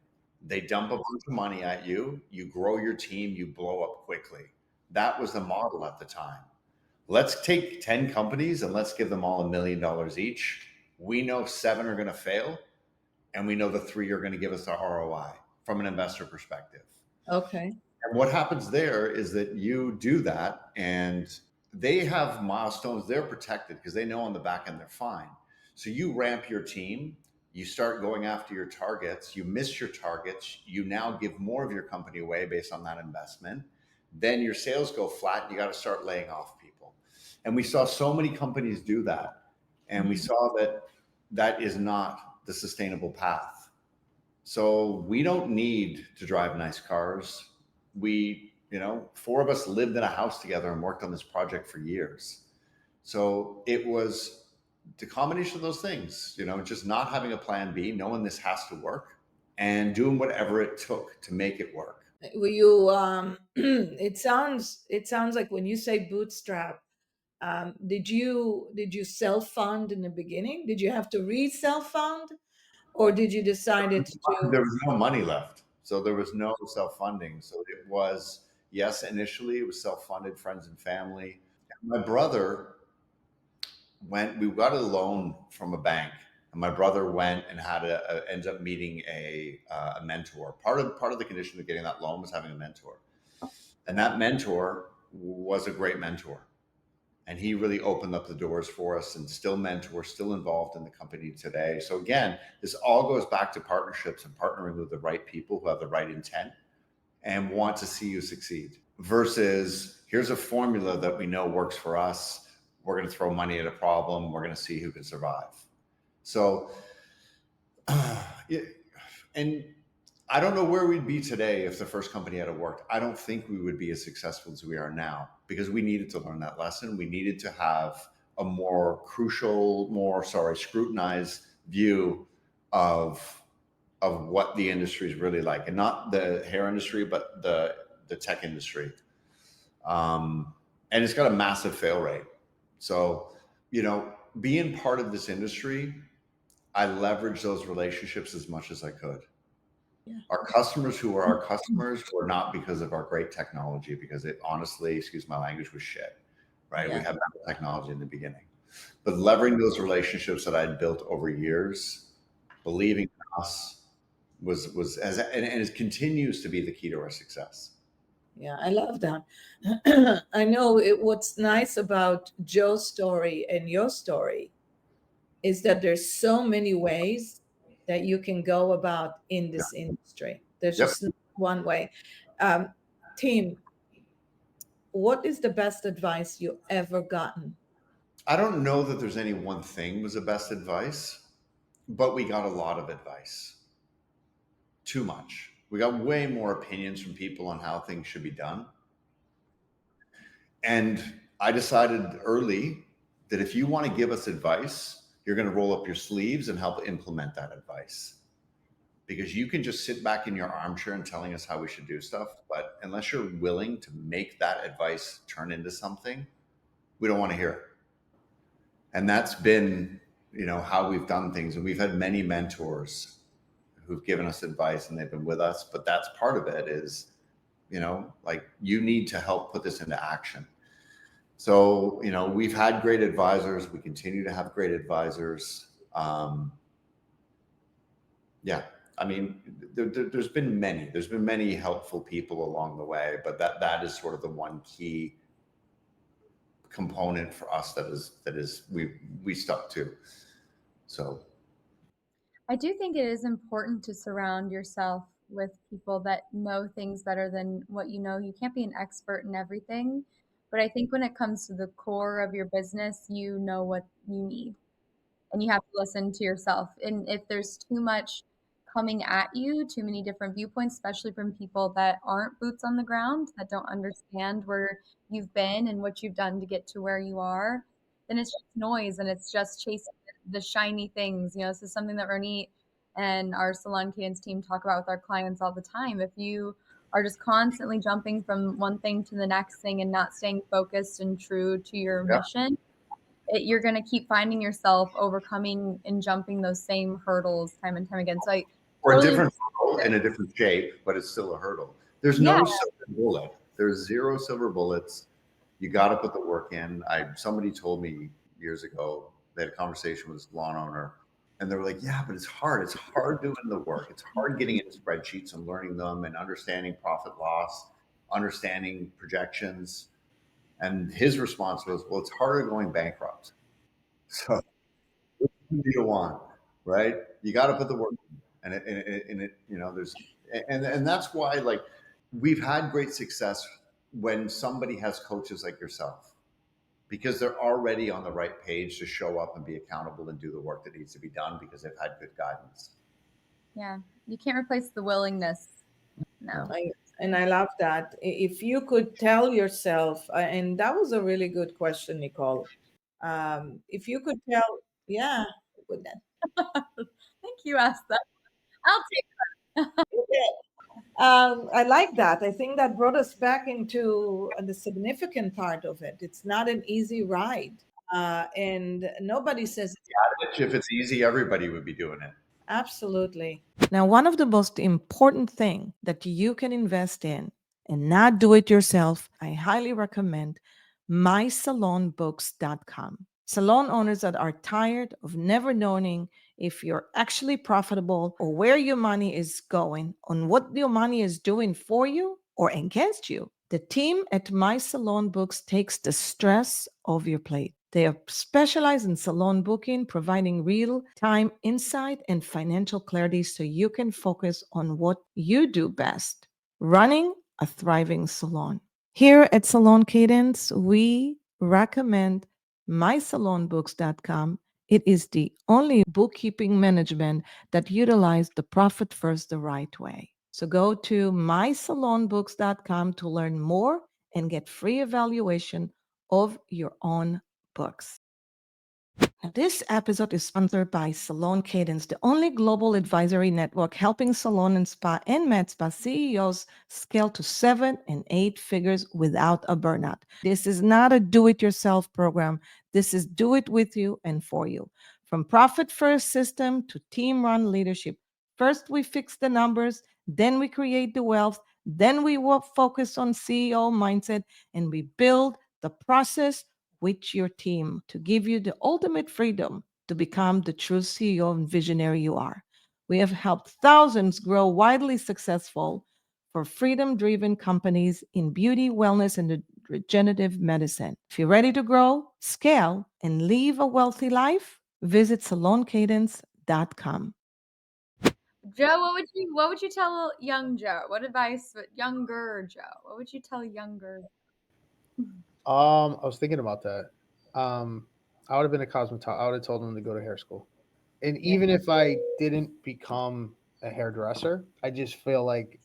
they dump a bunch of money at you, you grow your team, you blow up quickly. That was the model at the time. Let's take 10 companies and let's give them all $1 million each. We know 7 are going to fail, and we know the 3 are going to give us the ROI from an investor perspective. Okay. And what happens there is that you do that, and they have milestones. They're protected because they know on the back end they're fine. So you ramp your team, you start going after your targets, you miss your targets, you now give more of your company away based on that investment. Then your sales go flat, and you got to start laying off people. And we saw so many companies do that. And we saw that that is not the sustainable path. So we don't need to drive nice cars. We, 4 of us lived in a house together and worked on this project for years. So it was the combination of those things, just not having a plan B, knowing this has to work, and doing whatever it took to make it work. Were you it sounds like when you say bootstrap, did you self-fund in the beginning? Did you have to self-fund, or did you decide it to? There was no money left. So there was no self-funding. So it was, yes, initially it was self-funded, friends and family. My brother we got a loan from a bank, and my brother went and ends up meeting a mentor. Part of the condition of getting that loan was having a mentor. And that mentor was a great mentor. And he really opened up the doors for us, and still mentor, still involved in the company today. So again, this all goes back to partnerships and partnering with the right people who have the right intent and want to see you succeed, versus here's a formula that we know works for us. We're going to throw money at a problem. We're going to see who can survive. So, and I don't know where we'd be today if the first company had worked. I don't think we would be as successful as we are now, because we needed to learn that lesson. We needed to have a more scrutinized view of what the industry is really like, and not the hair industry, but the tech industry. And it's got a massive fail rate. So, being part of this industry, I leveraged those relationships as much as I could. Yeah. Our customers who are our customers were not because of our great technology, because it honestly, excuse my language, was shit, right? Yeah. We had bad technology in the beginning. But leveraging those relationships that I'd built over years, believing in us, and it continues to be the key to our success. Yeah, I love that. I know what's nice about Joe's story and your story is that there's so many ways that you can go about in this industry. There's Yep. just not one way. Team, what is the best advice you ever gotten? I don't know that there's any one thing was the best advice, but we got a lot of advice. Too much. We got way more opinions from people on how things should be done. And I decided early that if you want to give us advice, you're going to roll up your sleeves and help implement that advice. Because you can just sit back in your armchair and telling us how we should do stuff, but unless you're willing to make that advice turn into something, we don't want to hear it. And that's been, how we've done things. And we've had many mentors who've given us advice, and they've been with us. But that's part of it is, you need to help put this into action. So, we've had great advisors. We continue to have great advisors. Yeah. I mean, there's been many helpful people along the way, but that is sort of the one key component for us that is we stuck to. So I do think it is important to surround yourself with people that know things better than what you know. You can't be an expert in everything. But I think when it comes to the core of your business, you know what you need and you have to listen to yourself. And if there's too much coming at you, too many different viewpoints, especially from people that aren't boots on the ground, that don't understand where you've been and what you've done to get to where you are, then it's just noise and it's just chasing the shiny things. You know, this is something that Ronit and our Salon Cadence team talk about with our clients all the time. If you are just constantly jumping from one thing to the next thing and not staying focused and true to your Yeah. mission, you're going to keep finding yourself overcoming and jumping those same hurdles time and time again. So I Or a totally different hurdle in a different shape, but it's still a hurdle. There's yeah, no silver bullet. There's zero silver bullets. You got to put the work in. Somebody told me years ago, they had a conversation with this salon owner, and they were like, "Yeah, but it's hard. It's hard doing the work. It's hard getting into spreadsheets and learning them and understanding profit loss, understanding projections." And his response was, "Well, it's harder going bankrupt." So which one do you want, right? You got to put the work in. And it, you know, there's, and that's why, like, we've had great success when somebody has coaches like yourself, because they're already on the right page to show up and be accountable and do the work that needs to be done because they've had good guidance. yeah. You can't replace the willingness. No. And I love that. If you could tell yourself, and that was a really good question, Nicole. If you could tell, yeah, good then. Thank you asked that. I'll take I like that. I think that brought us back into the significant part of it. It's not an easy ride. And nobody says If it's easy, everybody would be doing it. absolutely. Now, one of the most important thing that you can invest in and not do it yourself, I highly recommend mysalonbooks.com. Salon owners that are tired of never knowing if you're actually profitable or where your money is going, on what your money is doing for you or against you. The team at My Salon Books takes the stress off your plate. They are specialized in salon booking, providing real time insight and financial clarity so you can focus on what you do best, running a thriving salon. Here at Salon Cadence, we recommend mysalonbooks.com. It is the only bookkeeping management that utilizes the profit first the right way. So go to mysalonbooks.com to learn more and get free evaluation of your own books. Now, this episode is sponsored by Salon Cadence, the only global advisory network helping salon and spa and med spa CEOs scale to 7 and 8 figures without a burnout. This is not a do-it-yourself program. This is do it with you and for you. From profit-first system to team-run leadership. First, we fix the numbers, then we create the wealth, then we focus on CEO mindset, and we build the process with your team to give you the ultimate freedom to become the true CEO and visionary you are. We have helped thousands grow widely successful for freedom driven companies in beauty, wellness, and regenerative medicine. If you're ready to grow, scale, and live a wealthy life, visit saloncadence.com. Joe, what would you tell young Joe? What advice younger Joe? What would you tell younger? I was thinking about that. I would have been a cosmetologist. I would have told him to go to hair school. And even if I didn't become a hairdresser, I just feel like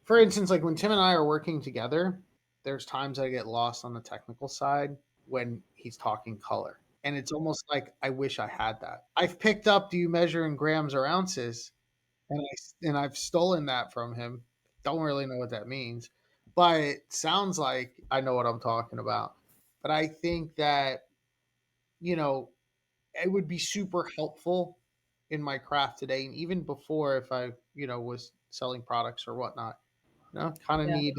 for instance, like when Tim and I are working together, there's times I get lost on the technical side when he's talking color. And it's almost like I wish I had that. I've picked up, do you measure in grams or ounces? And I've stolen that from him. Don't really know what that means, but it sounds like I know what I'm talking about. But I think that, you know, it would be super helpful in my craft today, and even before, if I, was selling products or whatnot. Kind of Yeah. need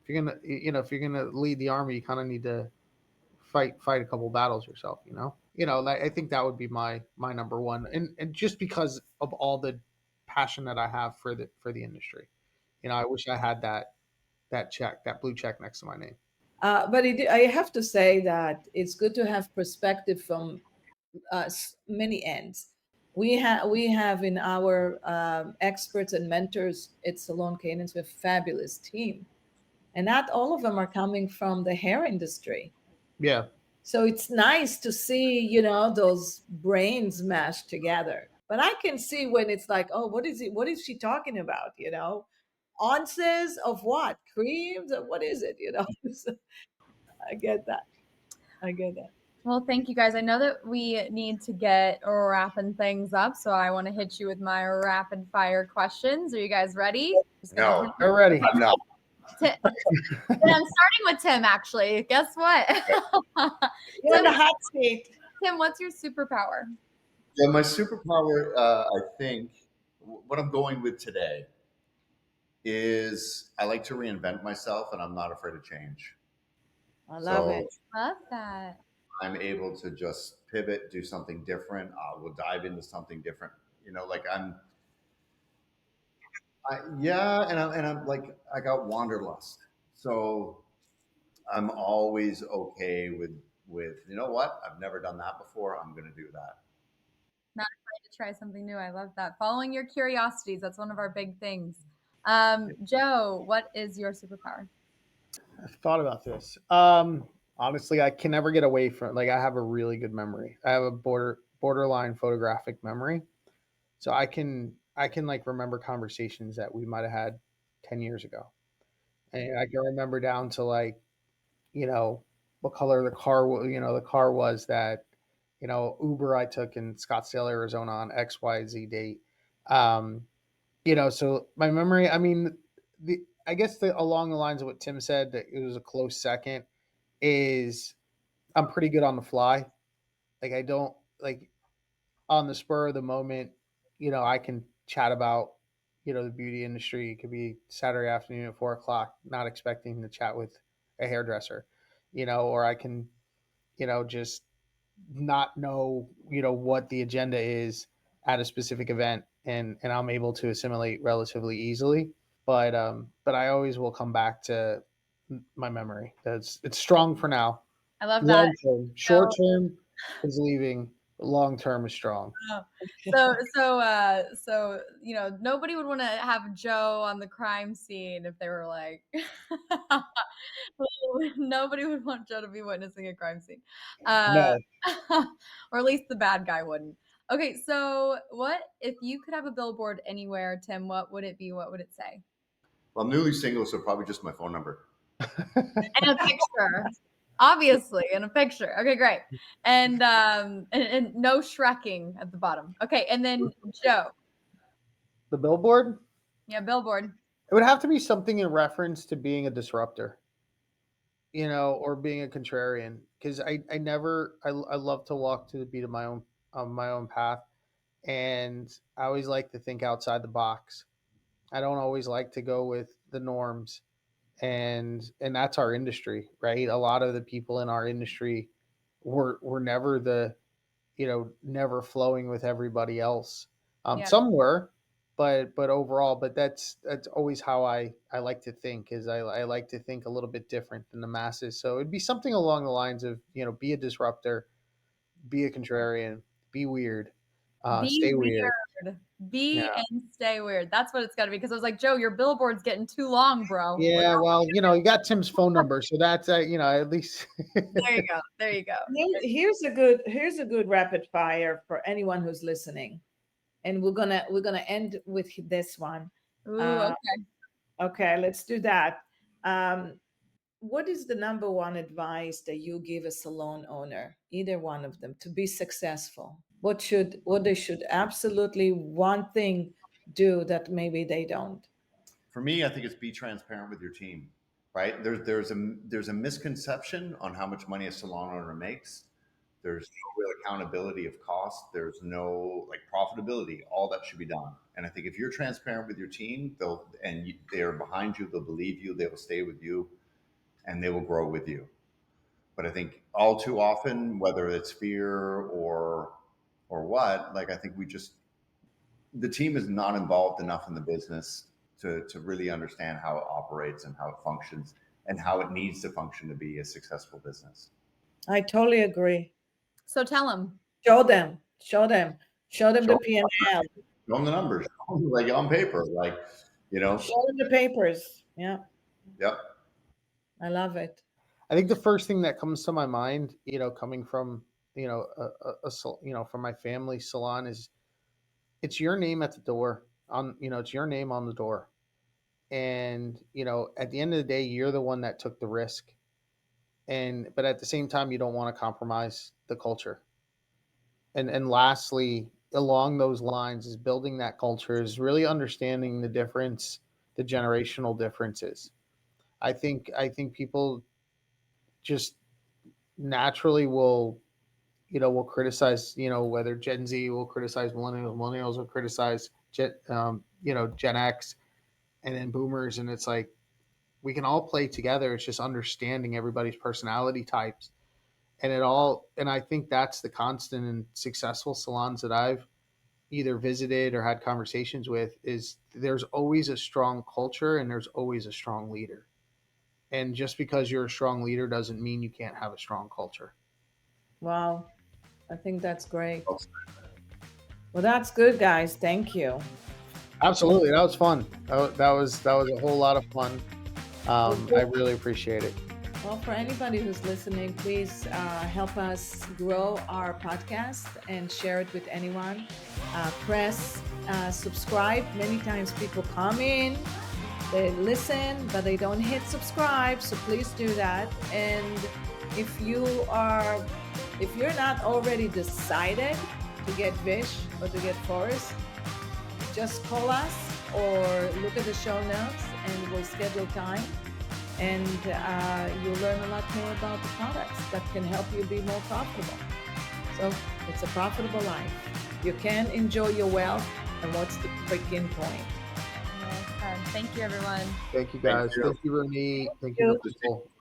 if you're gonna, if you're gonna lead the army, you kind of need to fight a couple battles yourself. I think that would be my number one, and just because of all the passion that I have for the industry. I wish I had that blue check next to my name. But I have to say that it's good to have perspective from many ends. We have in our experts and mentors at Salon Cadence, with fabulous team, and not all of them are coming from the hair industry. Yeah. So it's nice to see, those brains mashed together. But I can see when it's like, oh, what is it? What is she talking about? Ounces of what? Creams? What is it? So I get that. I get that. Well, thank you guys. I know that we need to get wrapping things up, so I want to hit you with my rapid fire questions. Are you guys ready? Just gonna No, hit We're ready. I'm not. Tim, and I'm starting with Tim, actually. Guess what? You're in Tim, the hot seat. Tim, what's your superpower? Yeah, my superpower, I think, what I'm going with today is I like to reinvent myself, and I'm not afraid of change. I love So it. Love that. I'm able to just pivot, do something different. We'll dive into something different. Like yeah, and I'm like I got wanderlust, so I'm always okay with what I've never done that before. I'm going to do that. Not afraid to try something new. I love that. Following your curiosities. That's one of our big things. Joe, what is your superpower? I've thought about this. Honestly, I can never get away from, like, I have a really good memory. I have a borderline photographic memory. So I can like remember conversations that we might have had 10 years ago. And I can remember down to, like, you know, what color the car was that, Uber I took in Scottsdale, Arizona on XYZ date. Um, so my memory, I mean, I guess along the lines of what Tim said, that it was a close second, is I'm pretty good on the fly. Like, I don't, like, on the spur of the moment, I can chat about, the beauty industry. It could be Saturday afternoon at 4 o'clock, not expecting to chat with a hairdresser, or I can, just not know, what the agenda is at a specific event, and I'm able to assimilate relatively easily. But I always will come back to my memory. It's strong for now. I love that. Long term, short term is leaving. Long term is strong. So nobody would want to have Joe on the crime scene if they were like, nobody would want Joe to be witnessing a crime scene, uh, No, or at least the bad guy wouldn't. Okay, so what if you could have a billboard anywhere, Tim? What would it be? What would it say? Well, I'm newly single, so probably just my phone number. And a picture, obviously, in a picture. Okay, great. And no shrekking at the bottom. Okay, and then Joe. the billboard. Yeah, billboard. It would have to be something in reference to being a disruptor, or being a contrarian. Because I never, I love to walk to the beat of my own path, and I always like to think outside the box. I don't always like to go with the norms, and that's our industry, right? A lot of the people in our industry were never never flowing with everybody else. Yeah. Some were, but overall, but that's always how I like to think. Is I like to think a little bit different than the masses. So it'd be something along the lines of, be a disruptor, be a contrarian, be weird, Be stay weird. weird. Be Yeah. and stay weird. That's what it's got to be. Because I was like, Joe, your billboard's getting too long, bro. Like, Yeah, well, you got Tim's phone number, so that's at least. there you go. There you go. Here's a good rapid fire for anyone who's listening, and we're gonna end with this one. Ooh, Uh, okay. okay, let's do that. Um, what is the number one advice that you give a salon owner, either one of them, to be successful? What they should absolutely one thing do that maybe they don't? For me, I think it's be transparent with your team. Right? There's a misconception on how much money a salon owner makes. There's no real accountability of cost. There's no like profitability. All that should be done. And I think if you're transparent with your team, they're behind you. They'll believe you. They will stay with you, and they will grow with you. But I think all too often, whether it's fear or what, like I think the team is not involved enough in the business to really understand how it operates and how it functions and how it needs to function to be a successful business. I totally agree. So tell them. Show them. Show them Show the P&L. them the numbers, like on paper, like, Show them the papers. Yeah, yep. I love it. I think the first thing that comes to my mind, coming from, from my family salon is it's your name at the door it's your name on the door. And, at the end of the day, you're the one that took the risk. But at the same time, you don't want to compromise the culture. And lastly, along those lines is building that culture is really understanding the generational differences. I think people just naturally will criticize, whether Gen Z will criticize millennials will criticize Gen X, and then boomers. And it's like, we can all play together. It's just understanding everybody's personality types. And I think that's the constant in successful salons that I've either visited or had conversations with, is there's always a strong culture and there's always a strong leader. And just because you're a strong leader doesn't mean you can't have a strong culture. Wow, I think that's great. Well, that's good, guys. Thank you. Absolutely. That was fun. That was a whole lot of fun. I really appreciate it. Well, for anybody who's listening, please help us grow our podcast and share it with anyone. Press subscribe. Many times people come in, they listen, but they don't hit subscribe. So please do that. And if you're not already decided to get Vish or to get Phorest, just call us or look at the show notes and we'll schedule time. And you'll learn a lot more about the products that can help you be more profitable. So it's a profitable life. You can enjoy your wealth. And what's the freaking point? Thank you, everyone. Thank you, guys. Thank you, Ronit. Thank you, Nicole.